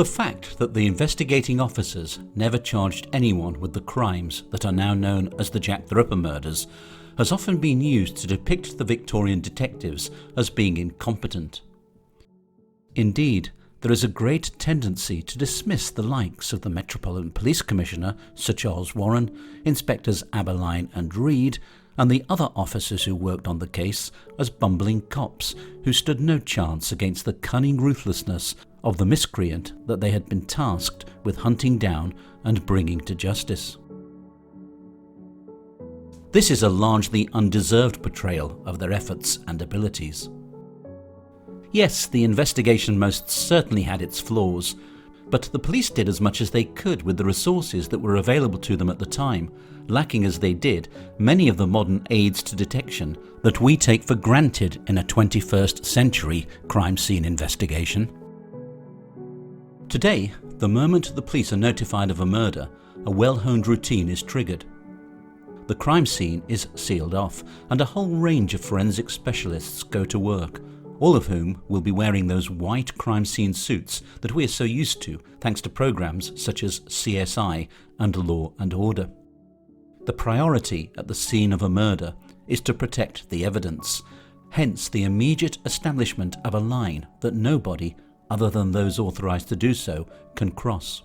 The fact that the investigating officers never charged anyone with the crimes that are now known as the Jack the Ripper murders has often been used to depict the Victorian detectives as being incompetent. Indeed, there is a great tendency to dismiss the likes of the Metropolitan Police Commissioner, Sir Charles Warren, Inspectors Abberline and Reid, and the other officers who worked on the case as bumbling cops who stood no chance against the cunning ruthlessness of the miscreant that they had been tasked with hunting down and bringing to justice. This is a largely undeserved portrayal of their efforts and abilities. Yes, the investigation most certainly had its flaws, but the police did as much as they could with the resources that were available to them at the time, lacking as they did many of the modern aids to detection that we take for granted in a 21st century crime scene investigation. Today, the moment the police are notified of a murder, a well-honed routine is triggered. The crime scene is sealed off, and a whole range of forensic specialists go to work, all of whom will be wearing those white crime scene suits that we are so used to thanks to programs such as CSI and Law and Order. The priority at the scene of a murder is to protect the evidence, hence the immediate establishment of a line that nobody, other than those authorised to do so, can cross.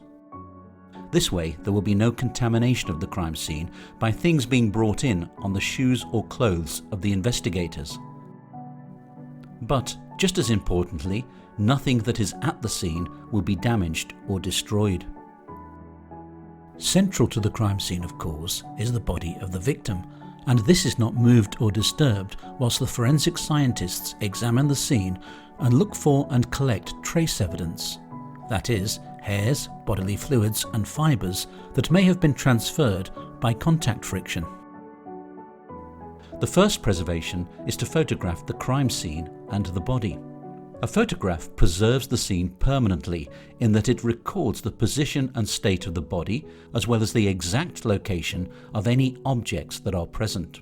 This way there will be no contamination of the crime scene by things being brought in on the shoes or clothes of the investigators. But, just as importantly, nothing that is at the scene will be damaged or destroyed. Central to the crime scene, of course, is the body of the victim, and this is not moved or disturbed whilst the forensic scientists examine the scene and look for and collect trace evidence, that is, hairs, bodily fluids and fibres that may have been transferred by contact friction. The first preservation is to photograph the crime scene and the body. A photograph preserves the scene permanently in that it records the position and state of the body as well as the exact location of any objects that are present.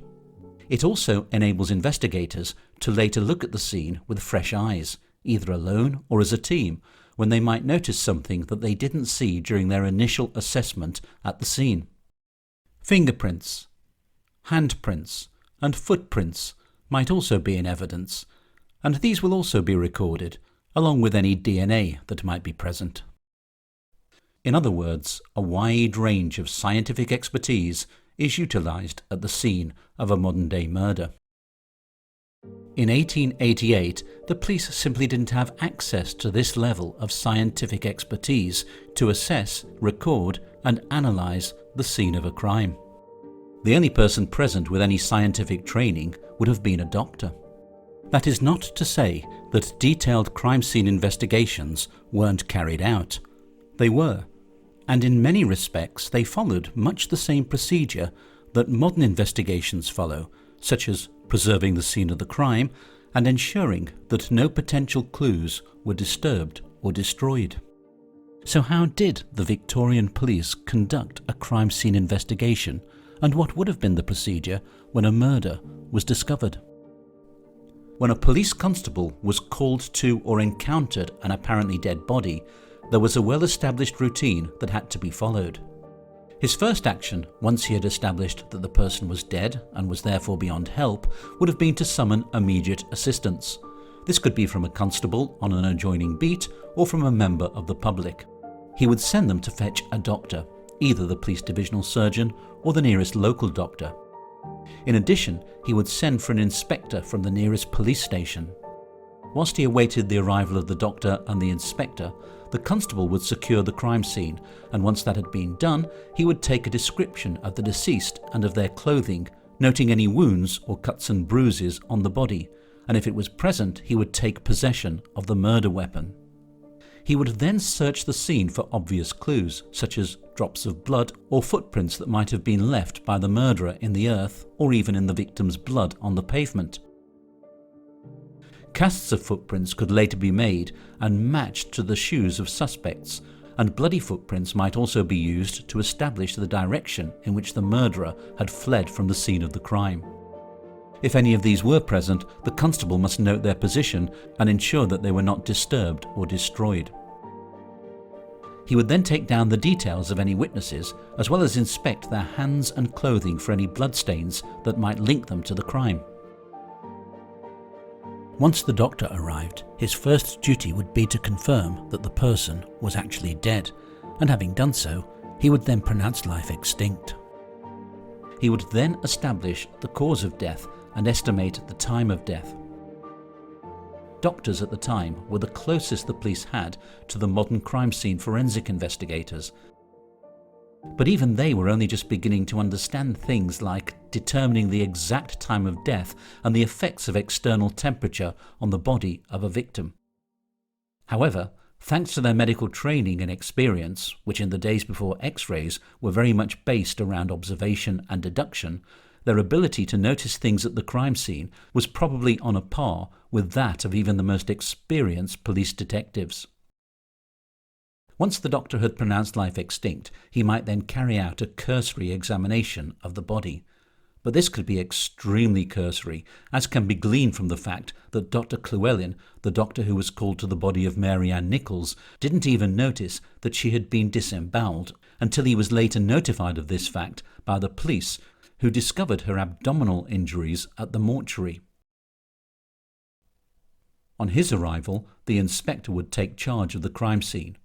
It also enables investigators to later look at the scene with fresh eyes, either alone or as a team, when they might notice something that they didn't see during their initial assessment at the scene. Fingerprints, handprints, and footprints might also be in evidence, and these will also be recorded, along with any DNA that might be present. In other words, a wide range of scientific expertise is utilised at the scene of a modern-day murder. In 1888, the police simply didn't have access to this level of scientific expertise to assess, record, and analyse the scene of a crime. The only person present with any scientific training would have been a doctor. That is not to say that detailed crime scene investigations weren't carried out. They were, and in many respects they followed much the same procedure that modern investigations follow, such as preserving the scene of the crime and ensuring that no potential clues were disturbed or destroyed. So how did the Victorian police conduct a crime scene investigation, and what would have been the procedure when a murder was discovered? When a police constable was called to or encountered an apparently dead body, there was a well-established routine that had to be followed. His first action, once he had established that the person was dead and was therefore beyond help, would have been to summon immediate assistance. This could be from a constable on an adjoining beat or from a member of the public. He would send them to fetch a doctor, either the police divisional surgeon or the nearest local doctor. In addition, he would send for an inspector from the nearest police station. Whilst he awaited the arrival of the doctor and the inspector, the constable would secure the crime scene, and once that had been done, he would take a description of the deceased and of their clothing, noting any wounds or cuts and bruises on the body, and if it was present, he would take possession of the murder weapon. He would then search the scene for obvious clues, such as drops of blood or footprints that might have been left by the murderer in the earth or even in the victim's blood on the pavement. Casts of footprints could later be made and matched to the shoes of suspects, and bloody footprints might also be used to establish the direction in which the murderer had fled from the scene of the crime. If any of these were present, the constable must note their position and ensure that they were not disturbed or destroyed. He would then take down the details of any witnesses, as well as inspect their hands and clothing for any bloodstains that might link them to the crime. Once the doctor arrived, his first duty would be to confirm that the person was actually dead, and having done so, he would then pronounce life extinct. He would then establish the cause of death and estimate the time of death. Doctors at the time were the closest the police had to the modern crime scene forensic investigators. But even they were only just beginning to understand things like determining the exact time of death and the effects of external temperature on the body of a victim. However, thanks to their medical training and experience, which in the days before X-rays were very much based around observation and deduction, their ability to notice things at the crime scene was probably on a par with that of even the most experienced police detectives. Once the doctor had pronounced life extinct, he might then carry out a cursory examination of the body. But this could be extremely cursory, as can be gleaned from the fact that Dr. Llewellyn, the doctor who was called to the body of Mary Ann Nichols, didn't even notice that she had been disemboweled until he was later notified of this fact by the police, who discovered her abdominal injuries at the mortuary. On his arrival, the inspector would take charge of the crime scene.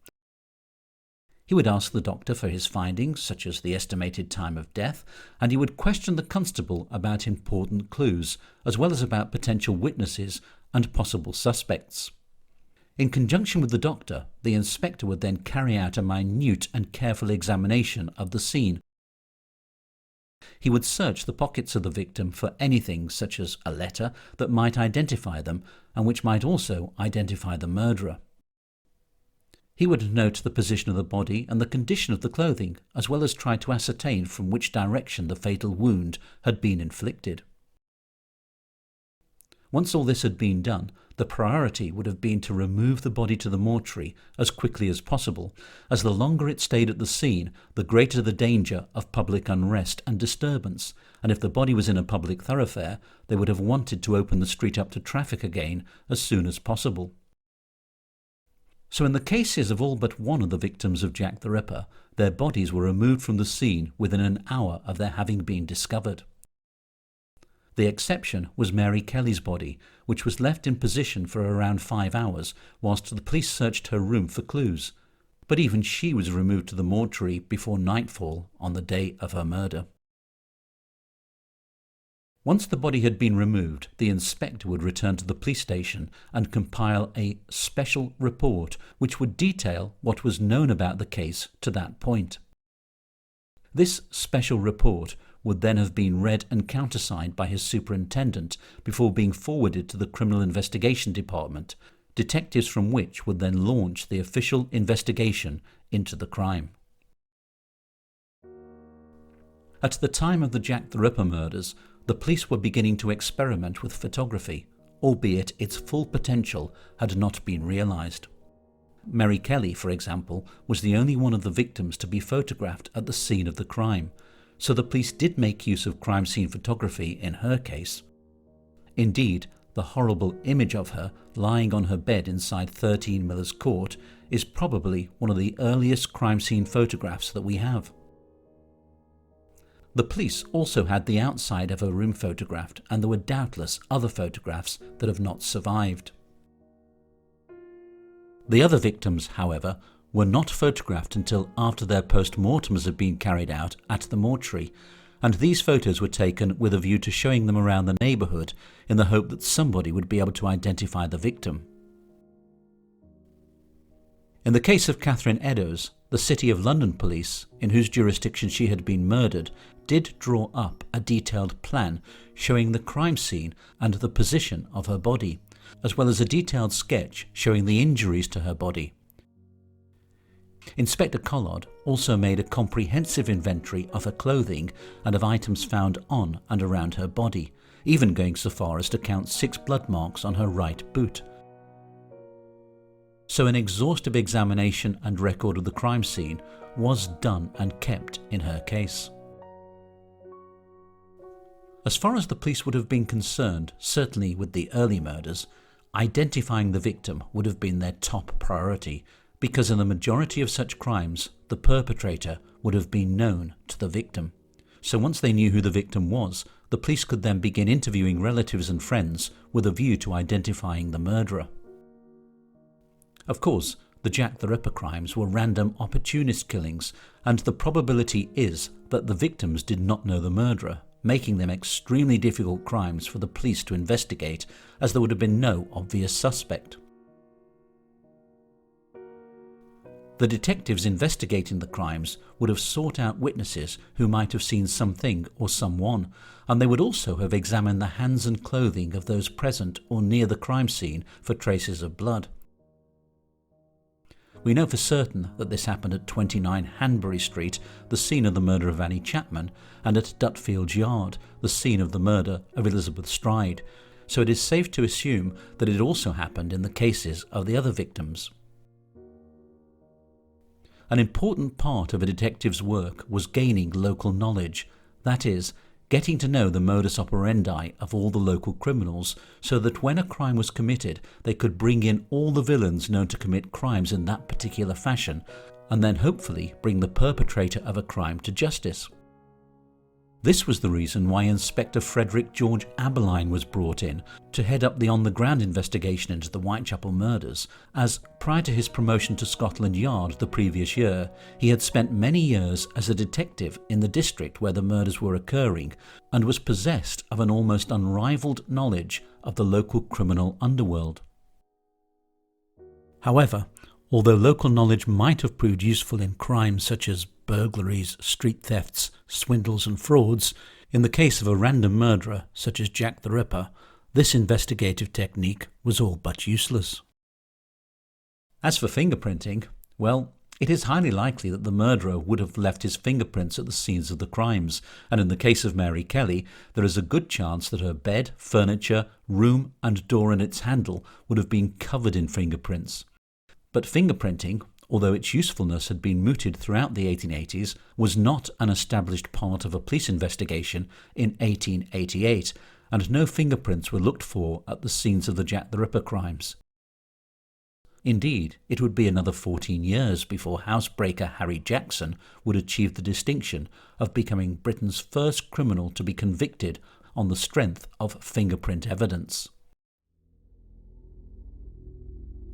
He would ask the doctor for his findings, such as the estimated time of death, and he would question the constable about important clues, as well as about potential witnesses and possible suspects. In conjunction with the doctor, the inspector would then carry out a minute and careful examination of the scene. He would search the pockets of the victim for anything such as a letter that might identify them and which might also identify the murderer. He would note the position of the body and the condition of the clothing, as well as try to ascertain from which direction the fatal wound had been inflicted. Once all this had been done, the priority would have been to remove the body to the mortuary as quickly as possible, as the longer it stayed at the scene, the greater the danger of public unrest and disturbance, and if the body was in a public thoroughfare, they would have wanted to open the street up to traffic again as soon as possible. So in the cases of all but one of the victims of Jack the Ripper, their bodies were removed from the scene within an hour of their having been discovered. The exception was Mary Kelly's body, which was left in position for around 5 hours whilst the police searched her room for clues, but even she was removed to the mortuary before nightfall on the day of her murder. Once the body had been removed, the inspector would return to the police station and compile a special report which would detail what was known about the case to that point. This special report would then have been read and countersigned by his superintendent before being forwarded to the Criminal Investigation Department, detectives from which would then launch the official investigation into the crime. At the time of the Jack the Ripper murders, the police were beginning to experiment with photography, albeit its full potential had not been realised. Mary Kelly, for example, was the only one of the victims to be photographed at the scene of the crime, so the police did make use of crime scene photography in her case. Indeed, the horrible image of her lying on her bed inside 13 Miller's Court is probably one of the earliest crime scene photographs that we have. The police also had the outside of her room photographed, and there were doubtless other photographs that have not survived. The other victims, however, were not photographed until after their post-mortems had been carried out at the mortuary, and these photos were taken with a view to showing them around the neighbourhood in the hope that somebody would be able to identify the victim. In the case of Catherine Eddowes, the City of London police, in whose jurisdiction she had been murdered, did draw up a detailed plan showing the crime scene and the position of her body, as well as a detailed sketch showing the injuries to her body. Inspector Collard also made a comprehensive inventory of her clothing and of items found on and around her body, even going so far as to count 6 blood marks on her right boot. So an exhaustive examination and record of the crime scene was done and kept in her case. As far as the police would have been concerned, certainly with the early murders, identifying the victim would have been their top priority, because in the majority of such crimes, the perpetrator would have been known to the victim. So once they knew who the victim was, the police could then begin interviewing relatives and friends with a view to identifying the murderer. Of course, the Jack the Ripper crimes were random opportunist killings, and the probability is that the victims did not know the murderer, making them extremely difficult crimes for the police to investigate, as there would have been no obvious suspect. The detectives investigating the crimes would have sought out witnesses who might have seen something or someone, and they would also have examined the hands and clothing of those present or near the crime scene for traces of blood. We know for certain that this happened at 29 Hanbury Street, the scene of the murder of Annie Chapman, and at Dutfield Yard, the scene of the murder of Elizabeth Stride, so it is safe to assume that it also happened in the cases of the other victims. An important part of a detective's work was gaining local knowledge, that is, getting to know the modus operandi of all the local criminals, so that when a crime was committed they could bring in all the villains known to commit crimes in that particular fashion, and then hopefully bring the perpetrator of a crime to justice. This was the reason why Inspector Frederick George Abberline was brought in to head up the on-the-ground investigation into the Whitechapel murders, as prior to his promotion to Scotland Yard the previous year, he had spent many years as a detective in the district where the murders were occurring and was possessed of an almost unrivalled knowledge of the local criminal underworld. However, although local knowledge might have proved useful in crimes such as burglaries, street thefts, swindles and frauds, in the case of a random murderer such as Jack the Ripper, this investigative technique was all but useless. As for fingerprinting, well, it is highly likely that the murderer would have left his fingerprints at the scenes of the crimes, and in the case of Mary Kelly, there is a good chance that her bed, furniture, room and door and its handle would have been covered in fingerprints. But fingerprinting, although its usefulness had been mooted throughout the 1880s, was not an established part of a police investigation in 1888, and no fingerprints were looked for at the scenes of the Jack the Ripper crimes. Indeed, it would be another 14 years before housebreaker Harry Jackson would achieve the distinction of becoming Britain's first criminal to be convicted on the strength of fingerprint evidence.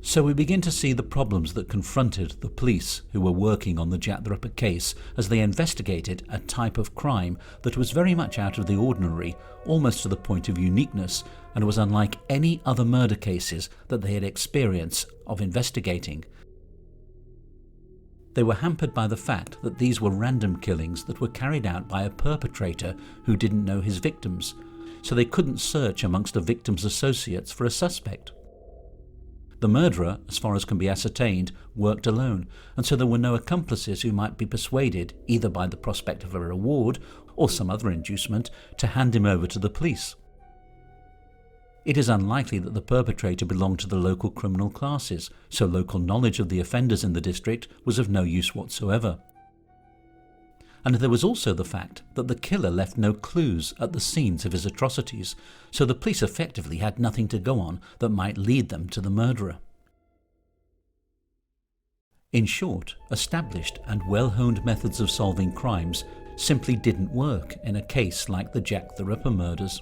So we begin to see the problems that confronted the police who were working on the Jack the Ripper case as they investigated a type of crime that was very much out of the ordinary, almost to the point of uniqueness, and was unlike any other murder cases that they had experience of investigating. They were hampered by the fact that these were random killings that were carried out by a perpetrator who didn't know his victims, so they couldn't search amongst the victim's associates for a suspect. The murderer, as far as can be ascertained, worked alone, and so there were no accomplices who might be persuaded, either by the prospect of a reward or some other inducement, to hand him over to the police. It is unlikely that the perpetrator belonged to the local criminal classes, so local knowledge of the offenders in the district was of no use whatsoever. And there was also the fact that the killer left no clues at the scenes of his atrocities, so the police effectively had nothing to go on that might lead them to the murderer. In short, established and well-honed methods of solving crimes simply didn't work in a case like the Jack the Ripper murders.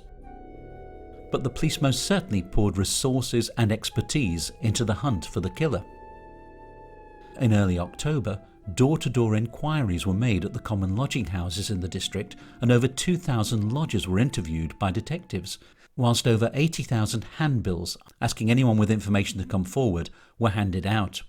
But the police most certainly poured resources and expertise into the hunt for the killer. In early October, door-to-door inquiries were made at the common lodging houses in the district, and over 2,000 lodgers were interviewed by detectives, whilst over 80,000 handbills asking anyone with information to come forward were handed out.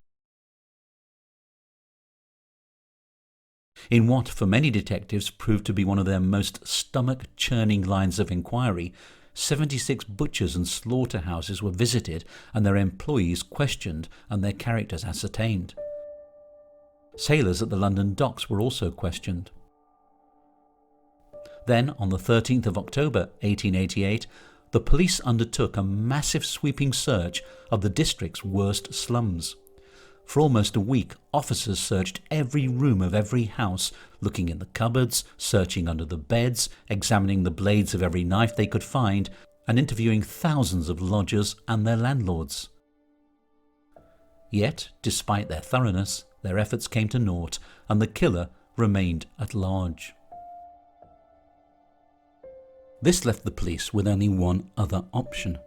In what, for many detectives, proved to be one of their most stomach-churning lines of inquiry, 76 butchers and slaughterhouses were visited and their employees questioned and their characters ascertained. Sailors at the London docks were also questioned. Then, on the 13th of October 1888, the police undertook a massive sweeping search of the district's worst slums. For almost a week, officers searched every room of every house, looking in the cupboards, searching under the beds, examining the blades of every knife they could find, and interviewing thousands of lodgers and their landlords. Yet, despite their thoroughness, their efforts came to naught, and the killer remained at large. This left the police with only one other option.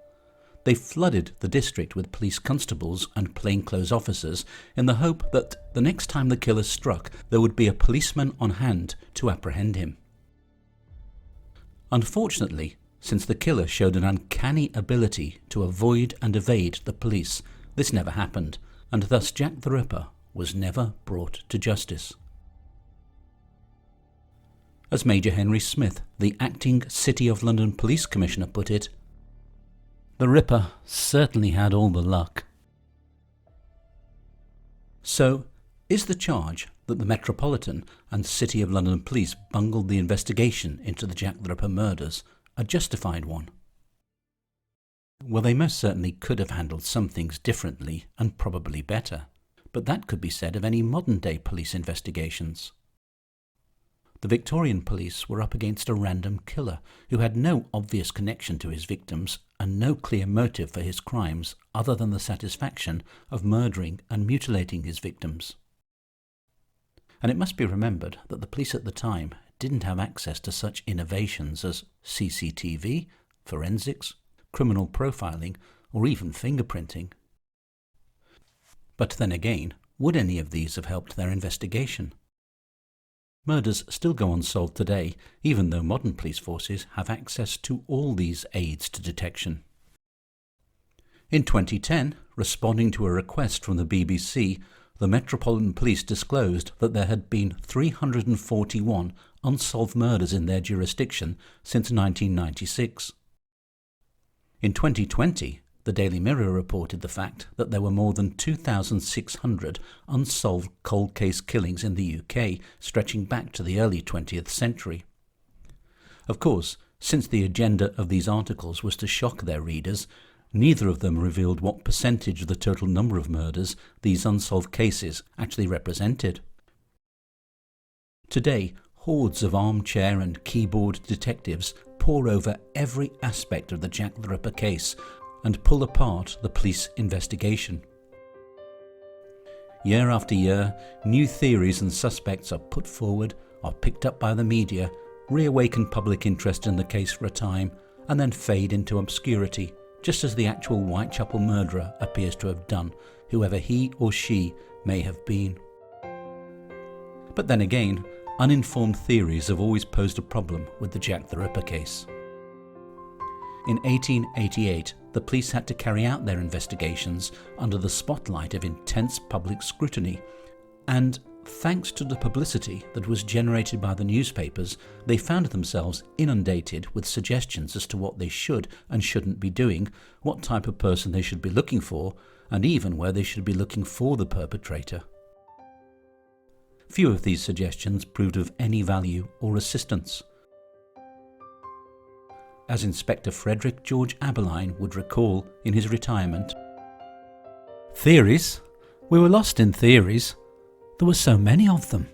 They flooded the district with police constables and plainclothes officers in the hope that the next time the killer struck, there would be a policeman on hand to apprehend him. Unfortunately, since the killer showed an uncanny ability to avoid and evade the police, this never happened, and thus Jack the Ripper was never brought to justice. As Major Henry Smith, the acting City of London Police Commissioner, put it, "The Ripper certainly had all the luck." So, is the charge that the Metropolitan and City of London Police bungled the investigation into the Jack the Ripper murders a justified one? Well, they most certainly could have handled some things differently and probably better, but that could be said of any modern-day police investigations. The Victorian police were up against a random killer who had no obvious connection to his victims and no clear motive for his crimes other than the satisfaction of murdering and mutilating his victims. And it must be remembered that the police at the time didn't have access to such innovations as CCTV, forensics, criminal profiling, or even fingerprinting. But then again, would any of these have helped their investigation? Murders still go unsolved today, even though modern police forces have access to all these aids to detection. In 2010, responding to a request from the BBC, the Metropolitan Police disclosed that there had been 341 unsolved murders in their jurisdiction since 1996. In 2020, the Daily Mirror reported the fact that there were more than 2,600 unsolved cold case killings in the UK, stretching back to the early 20th century. Of course, since the agenda of these articles was to shock their readers, neither of them revealed what percentage of the total number of murders these unsolved cases actually represented. Today, hordes of armchair and keyboard detectives pore over every aspect of the Jack the Ripper case and pull apart the police investigation. Year after year, new theories and suspects are put forward, are picked up by the media, reawaken public interest in the case for a time, and then fade into obscurity, just as the actual Whitechapel murderer appears to have done, whoever he or she may have been. But then again, uninformed theories have always posed a problem with the Jack the Ripper case. In 1888, the police had to carry out their investigations under the spotlight of intense public scrutiny, and thanks to the publicity that was generated by the newspapers, they found themselves inundated with suggestions as to what they should and shouldn't be doing, what type of person they should be looking for, and even where they should be looking for the perpetrator. Few of these suggestions proved of any value or assistance. As Inspector Frederick George Abberline would recall in his retirement, "Theories? We were lost in theories. There were so many of them."